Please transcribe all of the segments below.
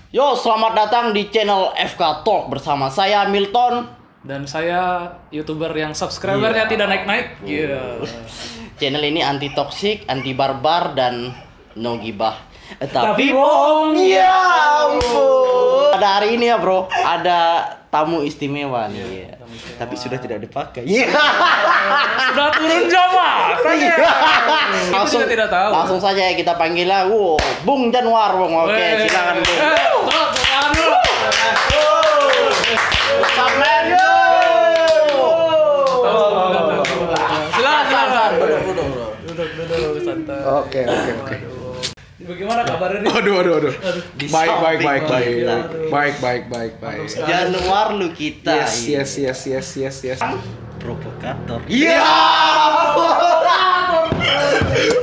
Yo, selamat datang di channel FK Talk bersama saya Milton dan saya YouTuber yang subscribernya tidak naik-naik. Iya. Channel ini anti toksik, anti barbar dan no gibah. Tapi bohong. Ya ampun. Pada hari ini ya, Bro, ada tamu istimewa nih. Tapi sudah tidak dipakai. Sudah turun jam matanya. Langsung Kita tidak tahu. Langsung saja kita panggil lah. Bung Januar, Bung. Oke, silakan, Bung. Silakan dulu. Samen. Silakan. Duduk. Santai. Oke. Bagaimana kabarnya nih? Aduh. Di Baik. samping Baik. Januar lu kita. Yes. Provokator. Iya.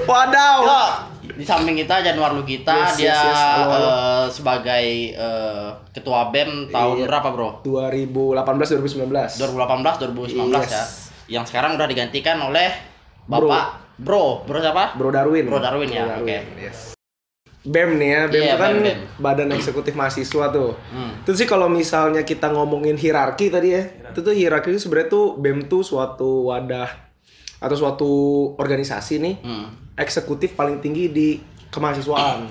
Wadaw. Ya, di samping kita Januar lu kita, Yes, dia halo. sebagai ketua BEM tahun Iya. berapa, Bro? 2018 2019. 2018 2019 Yes. ya. Yang sekarang udah digantikan oleh Bapak Bro siapa? Bro Darwin. Ya, oke. Yes. BEM nih ya, BEM Iya, itu kan BEM. Badan Eksekutif Mahasiswa tuh. Hmm. Itu sih kalau misalnya kita ngomongin hierarki tadi ya, itu tuh hierarki itu sebenarnya tuh BEM tuh suatu wadah atau suatu organisasi nih eksekutif paling tinggi di kemahasiswaan.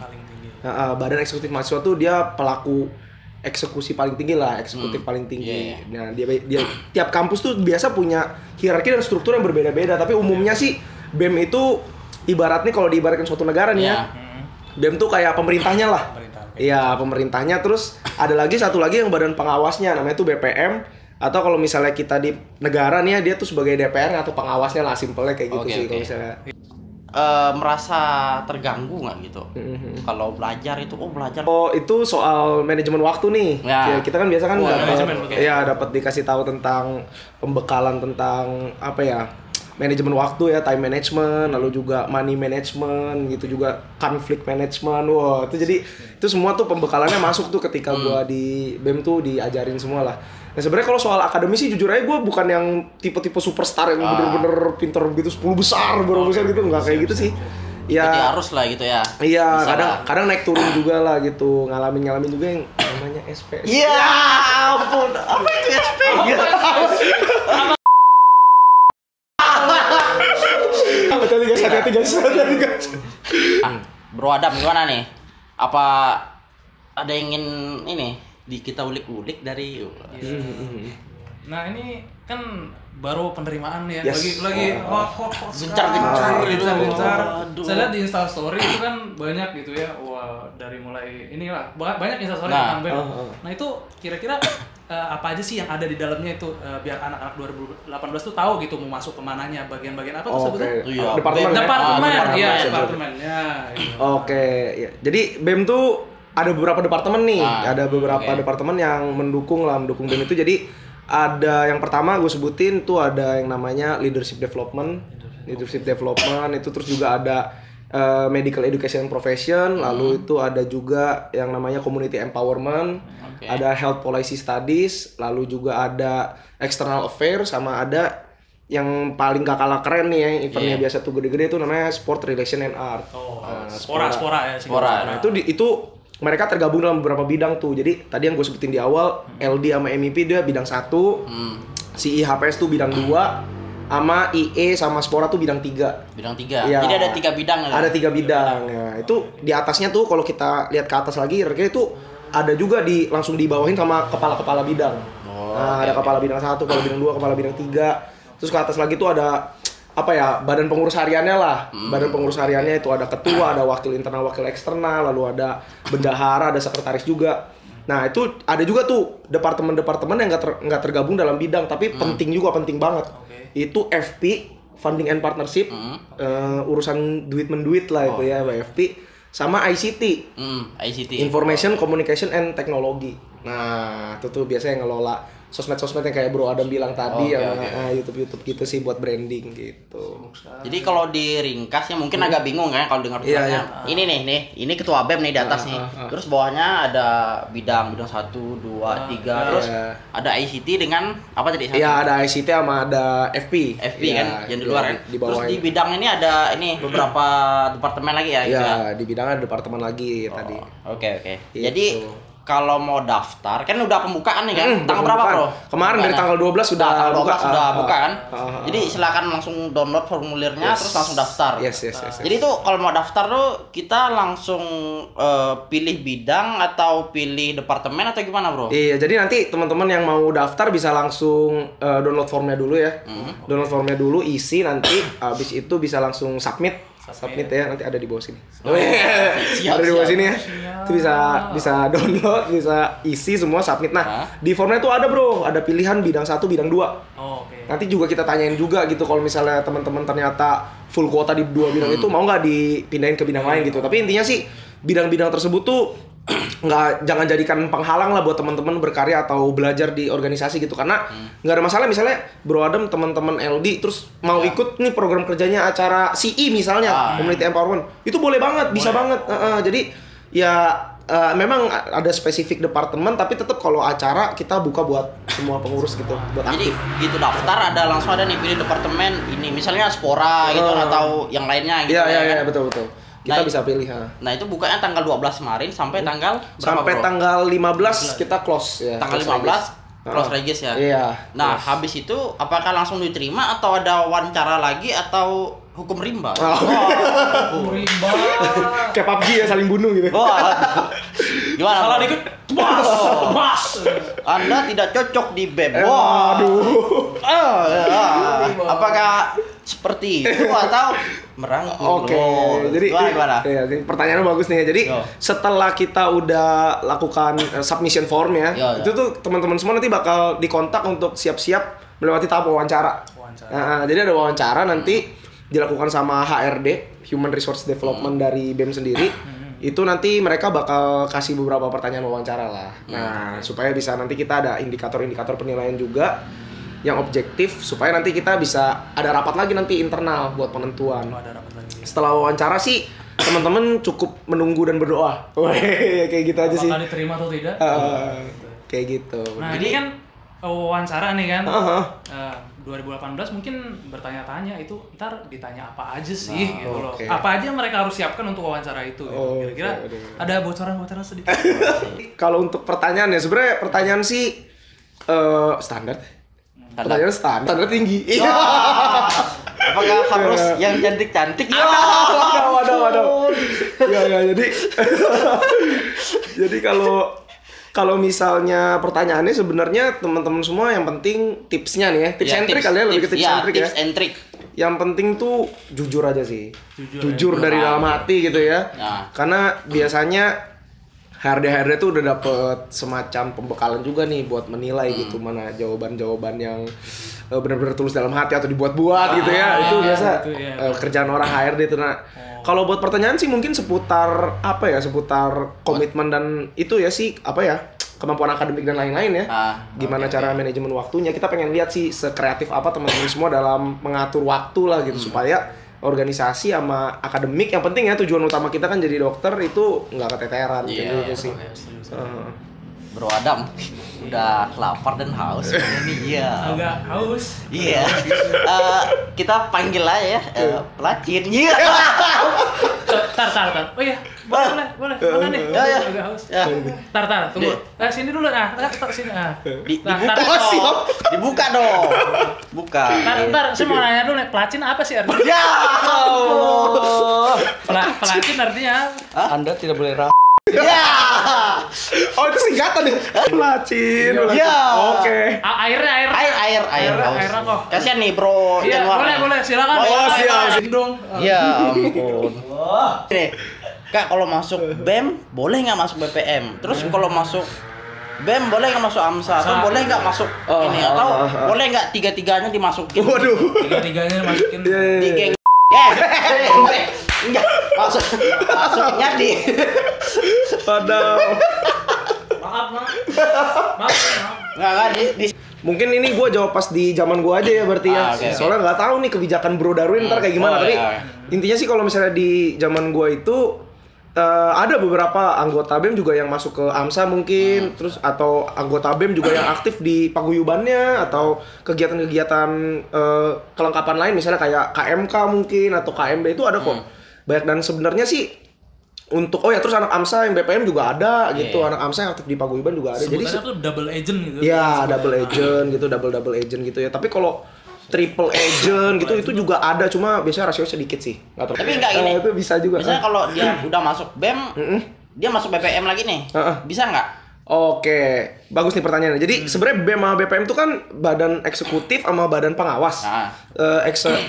Nah, Badan Eksekutif Mahasiswa tuh dia pelaku eksekusi paling tinggi lah, eksekutif paling tinggi. Yeah. Nah, dia tiap kampus tuh biasa punya hierarki dan struktur yang berbeda-beda, tapi umumnya sih BEM itu ibaratnya kalau diibaratkan suatu negara nih ya. BEM tuh kayak pemerintahnya lah. Iya, pemerintahnya. Terus ada lagi satu lagi yang badan pengawasnya, namanya tuh BPM. Atau kalau misalnya kita di negara nih ya, dia tuh sebagai DPR atau pengawasnya lah, simpelnya kayak gitu Oke, sih oke. kalau misalnya. Merasa terganggu nggak gitu? Kalau belajar itu, belajar. Oh, itu soal manajemen waktu nih. Ya. Ya, kita kan biasa kan manajemen, oke. dapat dikasih tahu tentang pembekalan tentang apa ya? Manajemen waktu ya, time management, lalu juga money management, gitu juga conflict management. Wah, itu jadi itu semua tuh pembekalannya masuk tuh ketika gua di BEM tuh diajarin semua lah. Nah, sebenarnya kalau soal akademisi jujur aja gua bukan yang tipe-tipe superstar yang bener-bener pinter gitu 10 besar, baru besar gitu, enggak kayak gitu sih. Jadi Ya, harus lah gitu ya. iya, Bisa lah. kadang naik turun juga lah gitu, ngalamin juga yang namanya SPS. Ya ampun, apa itu SP? Hati-hati guys. Bro Adam gimana nih? Apa ada yang ingin ini kita ulik-ulik dari Nah, ini kan baru penerimaan ya. Yes. Lagi hot Gencar-gencar gitu. gencar. Aduh. Saya lihat di Insta story itu kan banyak gitu ya. Wah, dari mulai inilah banyak Insta story Nah, tentang BEM. Nah, itu kira-kira apa aja sih yang ada di dalamnya itu biar anak-anak 2018 tuh tahu gitu mau masuk kemananya, bagian-bagian apa tuh sebetulnya? Iya, Departemen. BEM. Departemen, iya, departemen. departemennya. Gitu. Oke, ya. Jadi BEM tuh ada beberapa departemen nih. Ah, Ada beberapa oke. departemen yang mendukung BEM itu. Jadi ada yang pertama gue sebutin tuh ada yang namanya leadership development itu, terus juga ada medical education profession, lalu itu ada juga yang namanya community empowerment, Oke. ada health policy studies, lalu juga ada external affairs, sama ada yang paling gak kalah keren nih yang eventnya Iya. biasa tuh gede-gede itu namanya sport relation and art. Oh, Nah, spora ya. Spora. Nah, itu mereka tergabung dalam beberapa bidang tuh. Jadi tadi yang gue sebutin di awal, LD sama MEP dia bidang 1, si IHPS tuh bidang 2, sama IE sama Spora tuh bidang 3. Bidang 3. Iya. Jadi ada 3 bidang ya? Ada 3 bidang. Ya, itu di atasnya tuh kalau kita lihat ke atas lagi, kira-kira itu ada juga langsung dibawahin sama kepala-kepala bidang. Ada kepala bidang 1, kepala bidang 2, kepala bidang 3. Terus ke atas lagi tuh ada apa ya, badan pengurus hariannya lah. Badan pengurus hariannya itu ada ketua, ada wakil internal, wakil eksternal, lalu ada bendahara, ada sekretaris juga. Nah, itu ada juga tuh departemen-departemen yang nggak tergabung dalam bidang, tapi penting banget. Itu FP, funding and partnership, urusan duit-menduit lah itu ya, FP, sama ICT, ICT. Information Communication and Technology. Nah, itu tuh biasanya yang ngelola sosmed-sosmed yang kayak Bro Adam bilang tadi, Oke, ya, oke. YouTube gitu sih buat branding gitu. Jadi kalau diringkas ya mungkin agak bingung kan kalau dengar Iya, bilangnya. Ini nih, ini ketua BEM nih di atas nih. Terus bawahnya ada bidang 1, 2, 3. Terus Iya. ada ICT dengan apa tadi? Iya, ada ICT sama ada FP. FP Iya, kan yang di luar kan. Di Terus bawah. di bidang ini ada ini beberapa departemen lagi ya gitu ya. Iya, di bidang ada departemen lagi tadi. Oke. Gitu. Jadi kalau mau daftar kan udah pembukaan nih kan? Tanggal berapa, Bro? Kemarin dari tanggal 12 sudah tanggal 12 buka. sudah buka kan? Jadi silakan langsung download formulirnya terus langsung daftar. Yes. Jadi tuh kalau mau daftar tuh kita langsung pilih bidang atau pilih departemen atau gimana, Bro? Iya, jadi nanti teman-teman yang mau daftar bisa langsung download formnya dulu ya. Download formnya dulu, isi, nanti habis itu bisa langsung submit ya, nanti ada di bawah sini. Siap, ada di bawah siap. sini ya. Itu bisa download, bisa isi semua, submit. Nah, di formnya tuh ada, Bro, ada pilihan bidang 1, bidang 2. Oh, oke. Nanti juga kita tanyain juga gitu kalau misalnya teman-teman ternyata full kuota di 2 bidang itu, mau nggak dipindahin ke bidang lain gitu. Tapi intinya sih bidang-bidang tersebut tuh jangan jadikan penghalang lah buat teman-teman berkarya atau belajar di organisasi gitu, karena nggak ada masalah misalnya Bro Adam teman-teman LD terus mau ikut nih program kerjanya acara CI misalnya, Community Empowerment, itu boleh banget, bisa banget. Jadi ya memang ada spesifik departemen, tapi tetap kalau acara kita buka buat semua pengurus gitu, buat Jadi aktif. gitu daftar langsung ada nih pilih departemen ini misalnya Spora gitu atau yang lainnya gitu. Iya, betul. Kita Nah, bisa pilih. Nah, itu bukanya tanggal 12 kemarin sampai tanggal berapa, Sampai Bro? tanggal 15 kita close ya. Tanggal close 15 regis. close regis ya. Iya. Nah, habis itu apakah langsung diterima atau ada wawancara lagi atau hukum rimba? Rimba. Kayak PUBG ya, saling bunuh gitu. Wah. Gimana? Salah Bro? dikit. Mas. Anda tidak cocok di BEM. Aduh. Apakah seperti itu atau merangkul? Oke, jadi gimana? iya, pertanyaannya bagus nih ya. Jadi Yo. setelah kita udah lakukan submission form ya, Yo. itu tuh teman-teman semua nanti bakal dikontak untuk siap-siap melewati tahap wawancara. Nah, jadi ada wawancara nanti dilakukan sama HRD, Human Resource Development dari BEM sendiri. Itu nanti mereka bakal kasih beberapa pertanyaan wawancara lah. Nah, supaya bisa nanti kita ada indikator-indikator penilaian juga yang objektif, supaya nanti kita bisa ada rapat lagi nanti internal buat penentuan. Oh, ada rapat lagi. Setelah wawancara sih teman-teman cukup menunggu dan berdoa. Weh, kayak gitu aja sih. Apakah diterima atau tidak? Kayak gitu. Nah, ini kan wawancara nih kan. 2018 mungkin bertanya-tanya itu ntar ditanya apa aja sih gitu loh. oke. Apa aja yang mereka harus siapkan untuk wawancara itu gitu. Kira-kira ada bocoran-bocoran sedikit. Kalau untuk pertanyaan ya, sebenarnya pertanyaan sih standar. Pertanyaan standar tinggi. Iya. Apakah harus yang cantik-cantik? Waduh. Ya, jadi kalau misalnya pertanyaannya sebenarnya teman-teman semua yang penting tipsnya nih ya, tips and trick kali ya, lebih ke tips and trick ya. Tips and trick. Yang penting tuh jujur aja sih. Jujur dari dalam hati gitu ya. Nah. Karena biasanya HRD tuh udah dapet semacam pembekalan juga nih buat menilai gitu mana jawaban-jawaban yang benar-benar tulus dalam hati atau dibuat-buat gitu ya. Itu biasa gitu ya. kerjaan orang HRD itu. Nah, kalau buat pertanyaan sih mungkin seputar apa ya? Seputar komitmen dan itu ya sih apa ya? Kemampuan akademik dan lain-lain ya. Gimana cara manajemen waktunya? Kita pengen lihat sih sekreatif apa teman-teman semua dalam mengatur waktu lah gitu supaya organisasi sama akademik, yang penting ya tujuan utama kita kan jadi dokter itu nggak keteteran gitu sih. Bro Adam udah lapar dan haus ini ya. Agak haus. Iya. Kita panggil aja ya pelacin. Iya. Tar. Oh iya, boleh. Mana nih? Ya. Agak haus. Ya. Tar, tunggu. Sini dulu. Sini. Dibuka dong. Buka. Tar, saya mau nanya dulu nih, pelacin apa sih artinya? Ya Allah. Pelacin artinya apa? Anda tidak boleh Ya. Oh, itu singkatan ya? Pelacin. Ya. Oke. Air. kok. Kasihan nih Bro Iya, Januar. boleh, silakan. Oh, siap. Dong. Ya ampun. Nih, Kak, kalau masuk BEM boleh nggak masuk BPM? Terus kalau masuk BEM boleh nggak masuk AMSA? Atau boleh nggak masuk ini? Atau boleh nggak tiga-tiganya dimasukin? Waduh. Tiga-tiganya masukin. Di geng. Enggak, masuknya di. Padahal. Maaf. Enggak di. Mungkin ini gue jawab pas di zaman gue aja ya berarti ya. Oke. Soalnya nggak tahu nih kebijakan Bro Darwin ntar kayak gimana. Tapi intinya sih kalau misalnya di zaman gue itu ada beberapa anggota BEM juga yang masuk ke AMSA mungkin, terus atau anggota BEM juga yang aktif di paguyubannya atau kegiatan-kegiatan kelengkapan lain misalnya kayak KMK mungkin atau KMB itu ada kok. Banyak, dan sebenarnya sih untuk terus anak AMSA yang BPM juga ada gitu. Anak AMSA yang aktif di Paguyuban juga ada. Sebutannya Jadi tuh double agent gitu. ya double agent gitu, double agent gitu ya. Tapi kalau triple agent gitu itu juga ada, cuma biasanya rasio sedikit sih. Tapi enggak gini. Itu bisa juga. Misalnya kalau dia udah masuk BEM, dia masuk BPM lagi nih. Bisa nggak? Oke, bagus nih pertanyaannya. Jadi sebenarnya BEM sama BPM itu kan badan eksekutif sama badan pengawas.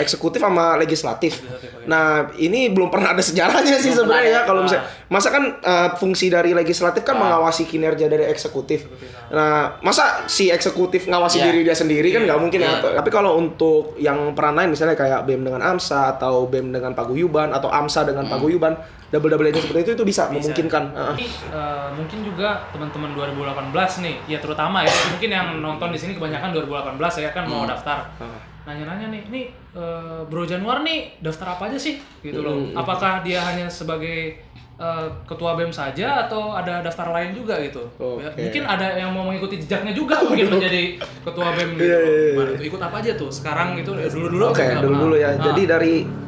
Eksekutif sama legislatif. Nah, ini belum pernah ada sejarahnya sih sebenarnya ya. Kalau misalnya masa kan fungsi dari legislatif kan mengawasi kinerja dari eksekutif. Nah, masa si eksekutif ngawasi diri dia sendiri kan nggak mungkin ya. Tapi kalau untuk yang peran lain misalnya kayak BEM dengan AMSA atau BEM dengan Paguyuban atau AMSA dengan Paguyuban, double agent seperti itu bisa memungkinkan. Ini, mungkin juga teman-teman 2018 nih, ya terutama ya, mungkin yang nonton di sini kebanyakan 2018 ya kan mau daftar. Nanya-nanya nih, ini Bro Januar nih daftar apa aja sih? Gitu loh. Apakah dia hanya sebagai ketua BEM saja atau ada daftar lain juga gitu? Mungkin ada yang mau mengikuti jejaknya juga mungkin menjadi ketua BEM gitu. Gimana tuh? Ikut apa aja tuh? Sekarang gitu dulu-dulu. Oke, dulu ya. Jadi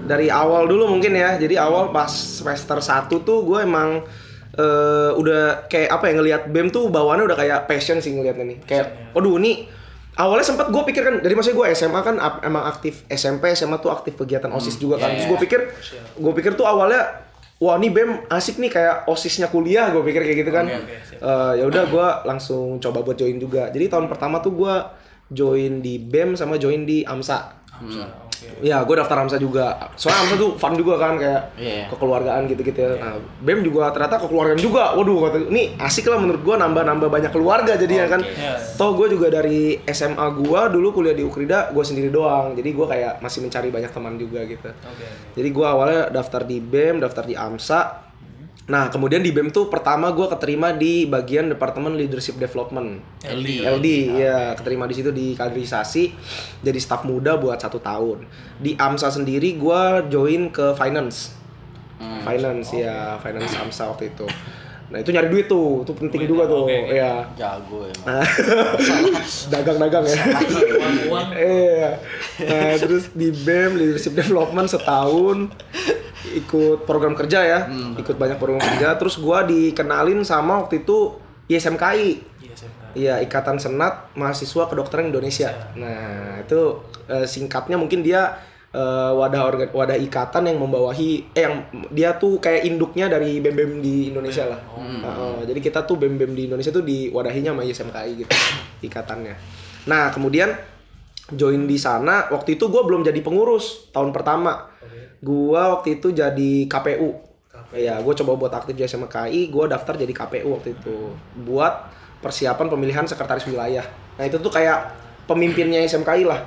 dari awal dulu mungkin ya. Jadi awal pas semester 1 tuh gue emang udah kayak apa ya, ngelihat BEM tuh bawaannya udah kayak passion sih ngelihatnya nih. Kayak waduh nih awalnya sempat gue pikir kan, dari masa gue SMA kan emang aktif, SMP SMA tuh aktif kegiatan OSIS juga kan. Terus gue pikir tuh awalnya wah nih BEM asik nih kayak OSISnya kuliah, gue pikir kayak gitu kan. Ya udah gue langsung coba buat join juga. Jadi tahun pertama tuh gue join di BEM sama join di AMSA. Ya, gue daftar AMSA juga. Soalnya AMSA tuh fun juga kan, kayak kekeluargaan gitu-gitu ya. Nah, BEM juga ternyata kekeluargaan juga. Waduh, ini asik lah menurut gue, nambah-nambah banyak keluarga jadinya kan. Toh gue juga dari SMA gue dulu kuliah di Ukrida, gue sendiri doang. Jadi gue kayak masih mencari banyak teman juga gitu. Jadi gue awalnya daftar di BEM, daftar di AMSA. Nah, kemudian di BEM tuh pertama gue keterima di bagian Departemen Leadership Development. LD, ya, keterima di situ di kaderisasi jadi staf muda buat 1 tahun. Di AMSA sendiri gue join ke finance. Finance AMSA waktu itu. Nah, itu nyari duit tuh, itu penting juga tuh. Ya. Jago emang. Dagang-dagang ya. Iya. Nah, terus di BEM Leadership Development setahun. Ikut program kerja ya, ikut banyak program kerja. Terus gue dikenalin sama waktu itu ISMKI. Iya, Ikatan Senat Mahasiswa Kedokteran Indonesia. Nah, itu singkatnya mungkin dia wadah ikatan yang membawahi yang dia tuh kayak induknya dari BEM-BEM di Indonesia lah. Jadi kita tuh BEM-BEM di Indonesia tuh diwadahinya sama ISMKI gitu, ikatannya. Nah, kemudian join di sana, waktu itu gue belum jadi pengurus tahun pertama. Gua waktu itu jadi KPU. Ya, gue coba buat aktif di SMKI, gue daftar jadi KPU waktu itu. Buat persiapan pemilihan sekretaris wilayah. Nah, itu tuh kayak pemimpinnya SMKI lah.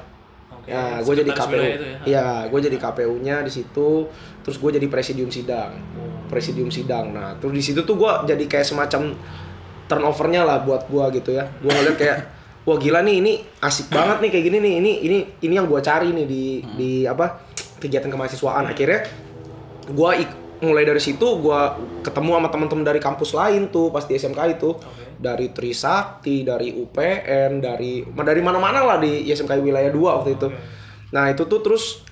Ya, gue jadi KPU. Ya, gue jadi KPU-nya di situ. Terus gue jadi presidium sidang. Nah, terus di situ tuh gue jadi kayak semacam turnover-nya lah buat gue gitu ya. Gue ngeliat kayak wah gila nih, ini asik banget nih kayak gini nih. Ini yang gue cari nih di apa? Kegiatan kemahasiswaan. Akhirnya gue mulai dari situ gue ketemu sama teman-teman dari kampus lain tuh pas di SMK itu. Dari Trisakti, dari UPN, dari mana-mana lah di SMK wilayah 2 waktu itu. Nah, itu tuh terus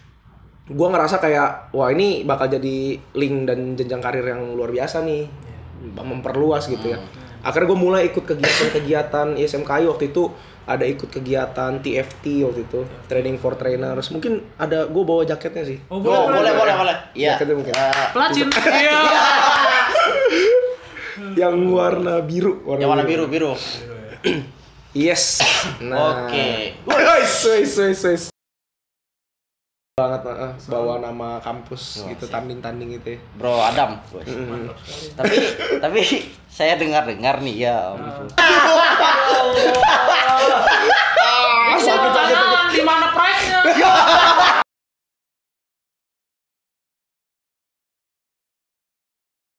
gue ngerasa kayak wah ini bakal jadi link dan jenjang karir yang luar biasa nih, memperluas gitu ya. Akhirnya gue mulai ikut kegiatan ISMKI waktu itu. Ada ikut kegiatan TFT waktu itu, Training for Trainers. Mungkin ada, gue bawa jaketnya sih. Boleh. Iya. Jaketnya mungkin. Pelacin. Iya. Yang warna biru. Yang warna biru. Yes. Nah. Oke. Wes. Banget bawa nama kampus gitu, tanding-tanding gitu ya. Bro Adam. Tapi saya dengar nih ya.